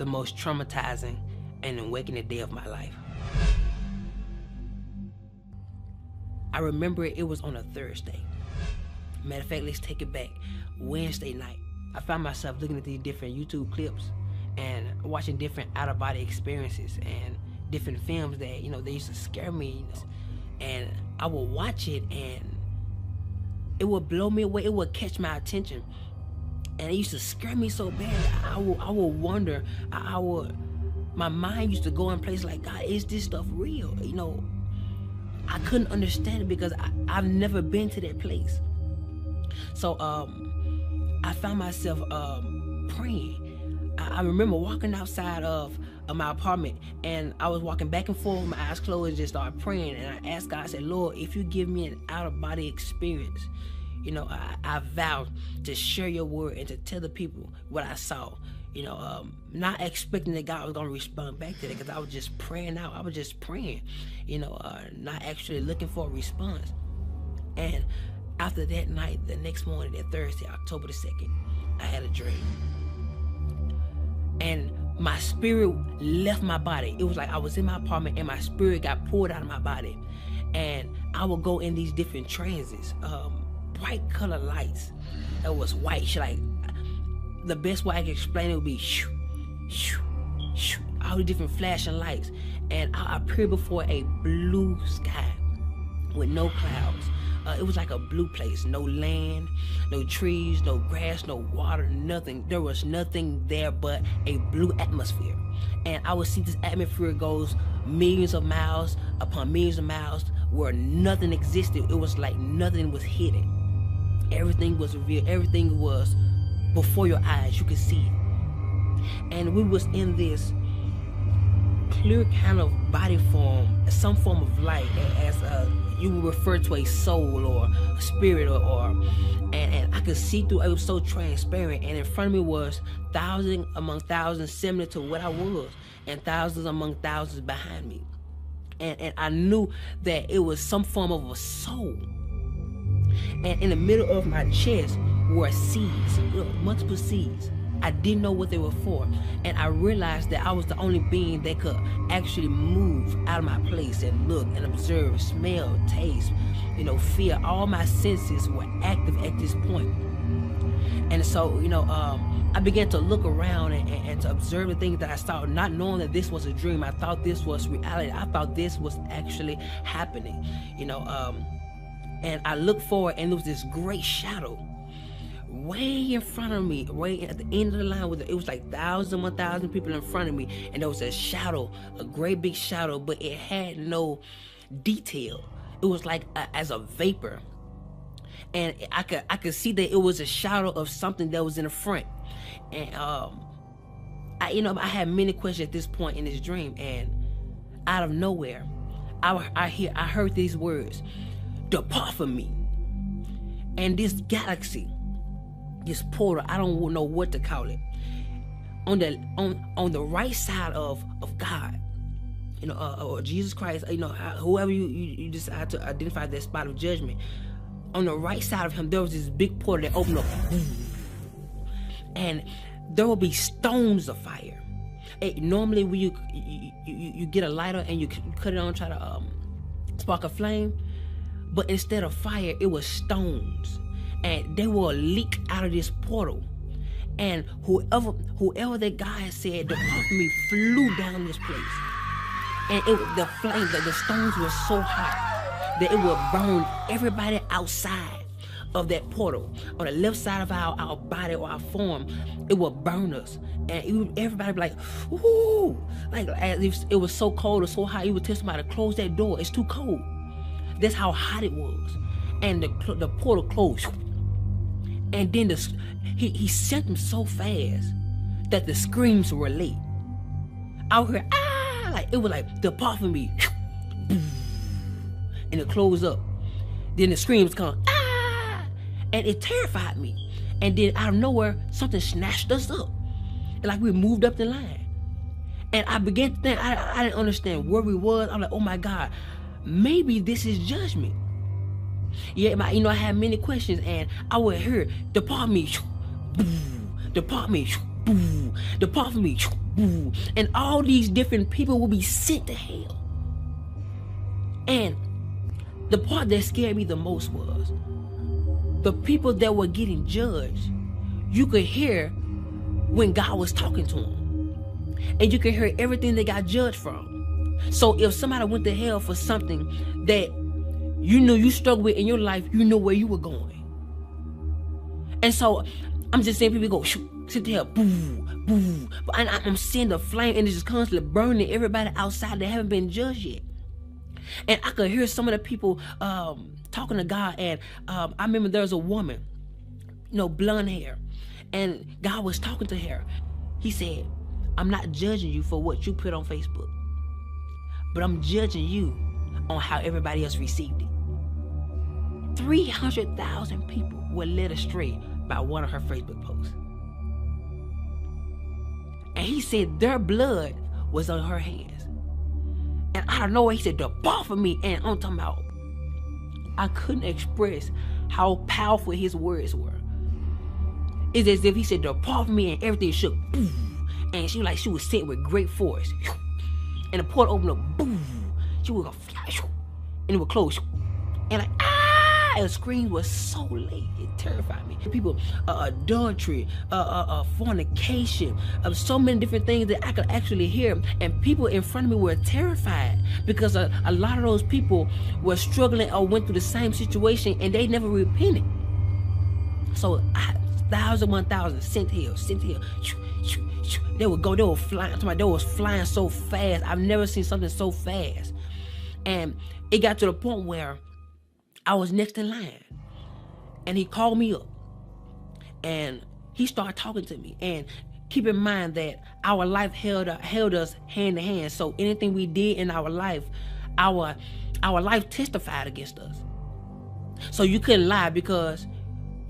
the most traumatizing and awakening day of my life. I remember it was on a Thursday. Matter of fact, let's take it back. Wednesday night, I found myself looking at these different YouTube clips and watching different out-of-body experiences and different films that, they used to scare me. And I would watch it and it would blow me away. It would catch my attention. And it used to scare me so bad. I would wonder, my mind used to go in places like, God, is this stuff real? I couldn't understand it because I've never been to that place. So I found myself praying. I remember walking outside of my apartment, and I was walking back and forth with my eyes closed and just started praying. And I asked God, I said, Lord, if you give me an out-of-body experience, I vowed to share your word and to tell the people what I saw. Not expecting that God was going to respond back to that, because I was just praying out. I was just praying, not actually looking for a response. And after that night, the next morning, that Thursday, October the 2nd, I had a dream. And my spirit left my body. It was like I was in my apartment and my spirit got pulled out of my body. And I would go in these different transits, bright color lights. It was white, like, the best way I can explain it would be shoo, shoo, shoo, all the different flashing lights. And I appeared before a blue sky with no clouds. It was like a blue place, no land, no trees, no grass, no water, nothing. There was nothing there but a blue atmosphere. And I would see this atmosphere goes millions of miles upon millions of miles where nothing existed. It was like nothing was hidden. Everything was revealed. Everything was before your eyes. You could see it. And we was in this clear kind of body form, some form of light, as you would refer to a soul or a spirit, and I could see through. It was so transparent, and in front of me was thousands among thousands similar to what I was, and thousands among thousands behind me. And I knew that it was some form of a soul. And in the middle of my chest were seeds, multiple seeds. I didn't know what they were for. And I realized that I was the only being that could actually move out of my place and look and observe, smell, taste, feel. All my senses were active at this point. And so, I began to look around and to observe the things that I saw, not knowing that this was a dream. I thought this was reality. I thought this was actually happening, and I looked forward, and there was this great shadow way in front of me, way at the end of the line. It was like 1,000 people in front of me, and there was a shadow, a great big shadow, but it had no detail. It was like as a vapor, and I could see that it was a shadow of something that was in the front. And I had many questions at this point in this dream, and out of nowhere, I heard these words: "Depart from me." And this galaxy, this portal, I don't know what to call it, on the right side of God, or Jesus Christ, whoever you decide to identify that spot of judgment, on the right side of him, there was this big portal that opened up, and there will be stones of fire. Normally when you get a lighter and you cut it on, try to spark a flame, but instead of fire, it was stones, and they will leak out of this portal. And whoever that guy said depart from me flew down this place, and the stones were so hot that it would burn everybody outside of that portal. On the left side of our body or our form, it would burn us, and everybody be like, ooh, like as if it was so cold or so hot. You would tell somebody to close that door, it's too cold. That's how hot it was. And the portal closed, and then he sent them so fast that the screams were late. I would hear, ah, like it was like, depart from me, and it closed up. Then the screams come, ah, and it terrified me. And then out of nowhere, something snatched us up, like we moved up the line. And I began to think, I didn't understand where we was. I'm like, oh my God, maybe this is judgment. Yeah, I had many questions, and I would hear, depart me, depart me, depart from me, boo. And all these different people will be sent to hell. And the part that scared me the most was the people that were getting judged. You could hear when God was talking to them, and you could hear everything they got judged from. So if somebody went to hell for something that you knew you struggled with in your life, you know where you were going. And so I'm just seeing people go, shoot, sit there, boo, boo. But I'm seeing the flame, and it's just constantly burning everybody outside that haven't been judged yet. And I could hear some of the people talking to God. And I remember there was a woman, blonde hair, and God was talking to her. He said, I'm not judging you for what you put on Facebook, but I'm judging you on how everybody else received it. 300,000 people were led astray by one of her Facebook posts. And he said their blood was on her hands. And out of nowhere, he said, depart from me. And I'm talking about, I couldn't express how powerful his words were. It's as if he said, depart from me, and everything shook. Boom. And she was sent with great force. And the portal opened up. Boom. She was going to fly. And it would close. And like, the screams was so late. It terrified me. People, adultery, fornication, so many different things that I could actually hear. And people in front of me were terrified because a lot of those people were struggling or went through the same situation, and they never repented. So 1,000 sent here. They would go, they were flying. They was flying so fast. I've never seen something so fast. And it got to the point where I was next in line, and he called me up, and he started talking to me. And keep in mind that our life held us hand to hand. So anything we did in our life life testified against us. So you couldn't lie because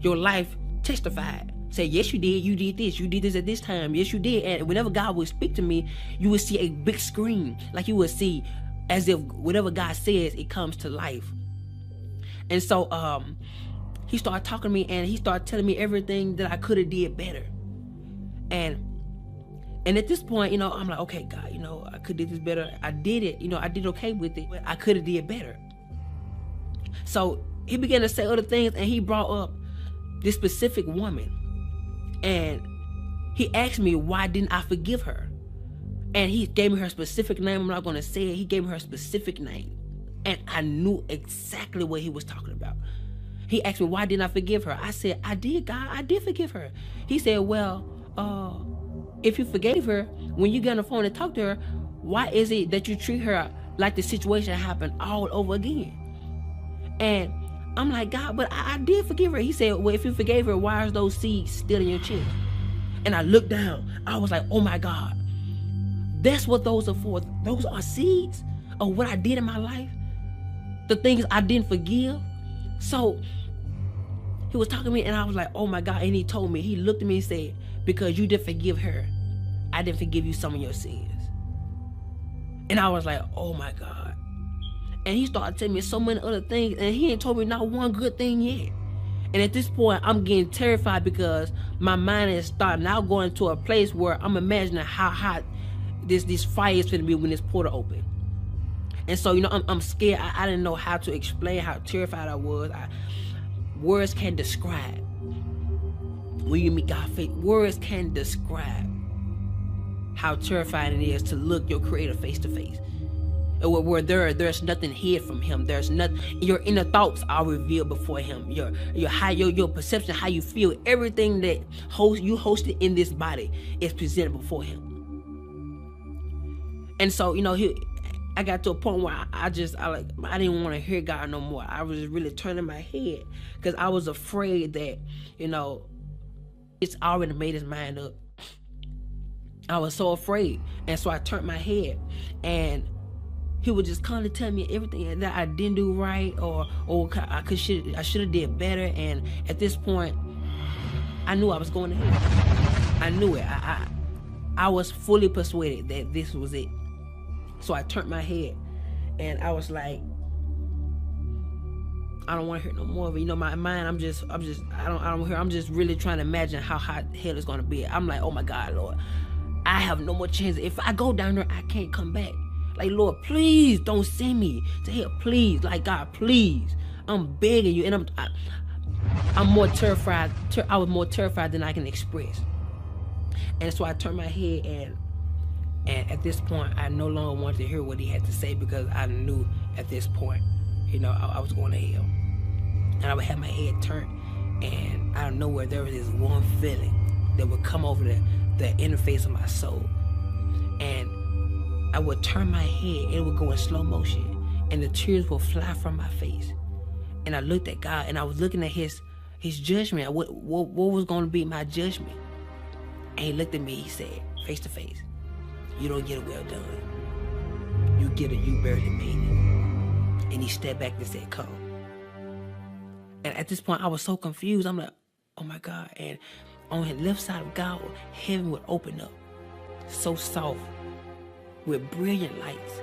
your life testified. Say, yes, you did this at this time, yes, you did. And whenever God would speak to me, you would see a big screen, like you would see as if whatever God says, it comes to life. And so he started talking to me, and he started telling me everything that I could have did better. And at this point, I'm like, okay, God, I could have did this better. I did it, I did okay with it, but I could have did better. So he began to say other things, and he brought up this specific woman. And he asked me, why didn't I forgive her? And he gave me her specific name. I'm not going to say it. He gave me her specific name. And I knew exactly what he was talking about. He asked me, why didn't I forgive her? I said, I did, God. I did forgive her. He said, well, if you forgave her, when you get on the phone and talk to her, why is it that you treat her like the situation happened all over again? And I'm like, God, but I did forgive her. He said, well, if you forgave her, why are those seeds still in your chest? And I looked down. I was like, oh my God. That's what those are for. Those are seeds of what I did in my life. The things I didn't forgive. So he was talking to me, and I was like, oh my God. And he told me, he looked at me and said, because you didn't forgive her, I didn't forgive you some of your sins. And I was like, oh my God. And he started telling me so many other things, and he ain't told me not one good thing yet. And at this point, I'm getting terrified because my mind is starting now going to a place where I'm imagining how hot this fire is going to be when this portal open. And so, I'm scared. I didn't know how to explain how terrified I was. Words can't describe. When you meet God face, words can't describe how terrifying it is to look your Creator face to face. Where there's nothing hid from Him. There's nothing. Your inner thoughts are revealed before Him. Your perception, how you feel, everything that you hosted in this body is presented before Him. And so, I got to a point where I didn't want to hear God no more. I was really turning my head because I was afraid that, it's already made his mind up. I was so afraid. And so I turned my head, and he would just constantly tell me everything that I didn't do right, or I should have did better. And at this point, I knew I was going to hell. I knew it. I was fully persuaded that this was it. So I turned my head, and I was like, I don't want to hear no more of it. My mind, I'm just really trying to imagine how hot hell is going to be. I'm like, oh my God, Lord. I have no more chance. If I go down there, I can't come back. Like, Lord, please don't send me to hell. Please, like, God, please. I'm begging you. And I'm more terrified. I was more terrified than I can express. And so I turned my head, and at this point, I no longer wanted to hear what he had to say, because I knew at this point, you know, I was going to hell. And I would have my head turned, and out of nowhere, there was this one feeling that would come over the interface of my soul. And I would turn my head, and it would go in slow motion, and the tears would fly from my face. And I looked at God, and I was looking at his judgment. What was going to be my judgment? And he looked at me, he said, face to face, you don't get a well done. You get a you barely made it. And he stepped back and said, come. And at this point, I was so confused. I'm like, oh my God. And on the left side of God, heaven would open up, so soft, with brilliant lights.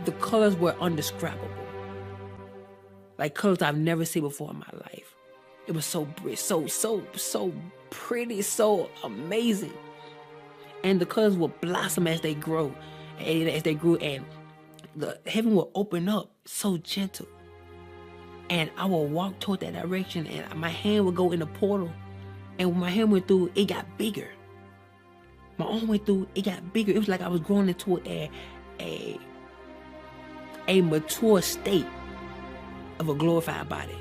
The colors were undescribable. Like colors I've never seen before in my life. It was so bright, so pretty, so amazing. And the colors would blossom as they grow, and the heaven will open up so gentle. And I will walk toward that direction, and my hand would go in the portal. And when my hand went through, it got bigger. My arm went through, it got bigger. It was like I was growing into a mature state of a glorified body.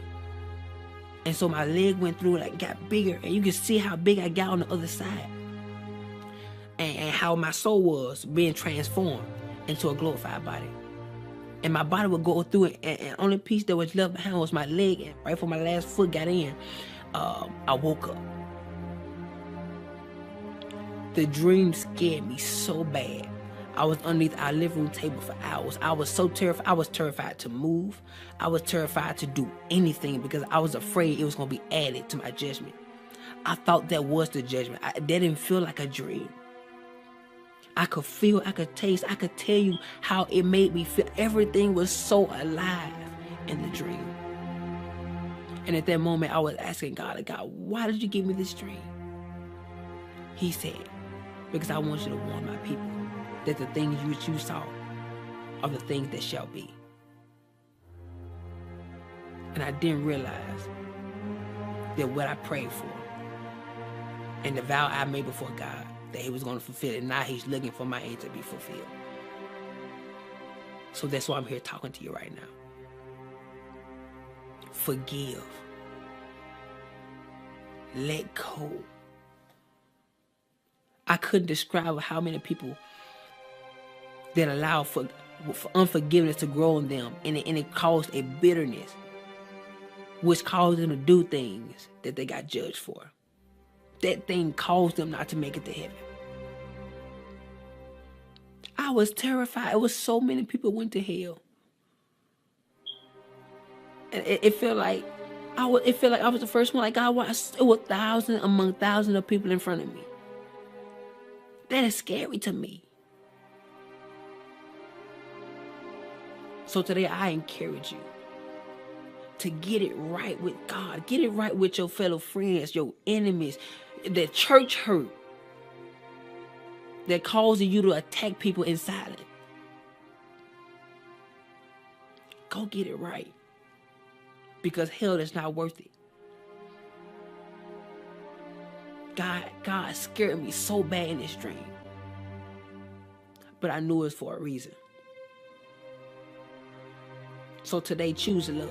And so my leg went through, like, got bigger, and you can see how big I got on the other side, and how my soul was being transformed into a glorified body. And my body would go through it, and only piece that was left behind was my leg. And right before my last foot got in, I woke up. The dream scared me so bad. I was underneath our living room table for hours. I was so terrified. I was terrified to move. I was terrified to do anything, because I was afraid it was going to be added to my judgment. I thought that was the judgment. That didn't feel like a dream. I could feel, I could taste, I could tell you how it made me feel. Everything was so alive in the dream. And at that moment, I was asking God, why did you give me this dream? He said, because I want you to warn my people that the things which you saw are the things that shall be. And I didn't realize that what I prayed for and the vow I made before God, that he was going to fulfill it. Now he's looking for my end to be fulfilled. So that's why I'm here talking to you right now. Forgive. Let go. I couldn't describe how many people that allow for unforgiveness to grow in them, and it caused a bitterness, which caused them to do things that they got judged for. That thing caused them not to make it to heaven. I was terrified. It was so many people went to hell. And it felt like I was the first one. Like, God, it was thousands among thousands of people in front of me. That is scary to me. So today I encourage you to get it right with God. Get it right with your fellow friends, your enemies, the church hurt that causing you to attack people in silence. Go get it right, because hell is not worth it. God scared me so bad in this dream, but I knew it was for a reason. So today, choose love.